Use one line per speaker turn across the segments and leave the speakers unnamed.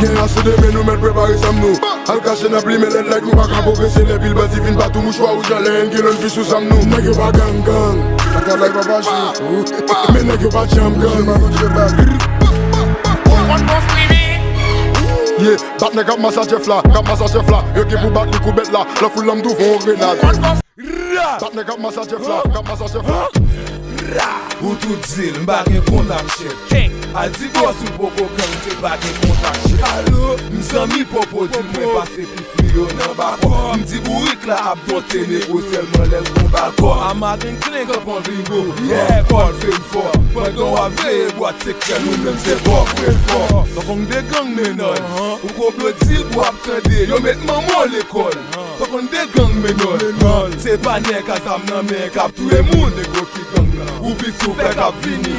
Gen assez de men nou men prepare sam nou. Al kache na pli men let like nou pa ka progresse. Le pil bati fin patou mouchwa ou jalen ki lon fi sou sam nou. Nèg yo pa gang gang, taka like papa chi. Men nèg yo pa jam gang. Yeah, bat nèg kap massage fla, yo ki pou bat ni koubet la, la foule am dou fon grenade. Bat nèg kap massage fla,
Ou tout zil, m'bagè kontak chef. Al di boss ou poko kan te bagè kontak chef. Allo, m'zami popo di mwen pase pi frio nan bako. M'di Bourik la ap bote nego selman lèl kon bako. Amagang klen kapon rive, yeah, kon fèl fò. Pendon wap veye boat Zeklè nou mèm se bok fèl fò. Tokon de gang menon, ou ko blodil pou ap tende, yo met maman l'ekol. Tokon de gang menon, se pa nek atam nan men kap touye moun nego ki gang la. Ou bisou fek ap Fini,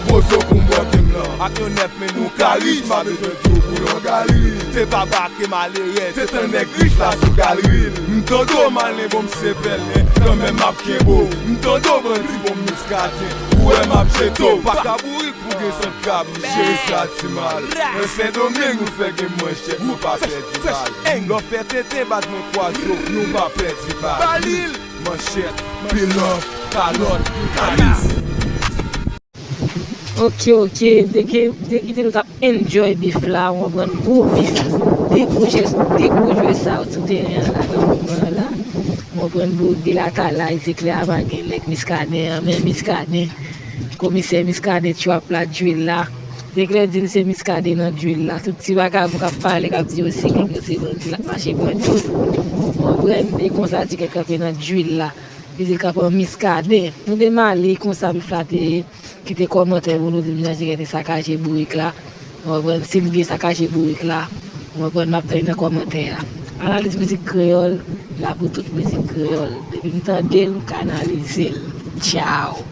poso pou mbotim la. Ak yo nef men nou karis, ma bete djou pou yon gali. Se pa bake malere, se ten nek rich la sou galeril. M'tondo malen bom sepel, kan men map kebo. M'tondo bandi bom miskate, ou e map cheto. Pak a Bourik pou gen son kab, jè sati mal. Se domen nou fek gen mwenche, nou pa peti bal. Lo fe tete bat mwen kwa zo, nou pa peti bal. Balil, manchet, pilon, kalot, kalis.
Ok, dès que nous avons enjoy bif là, on va prendre Gwo Bif. Découcher ça au terrain là. On va prendre Bourik de latalay, Zeklè amagang, like miskane, mais miskane. Commissaire miskane, tu as plat Dril là. Zeklè dit c'est miskane dans Dril là. Tout petit bagage pour parler, comme dit aussi, c'est bon, la marché bon tout. On prend des constats qui sont dans Dril là. Ils sont miskane. Nous demandons comme ça pour flatter. Qui te komante pour nous dire que ça cache Bourik là. On va prendre Sylvie ça cache Bourik là. On va prendre ma petite commentaire. Analyse musique créole, là pour toute musique créole. Depuis que nous canaliser. Ciao.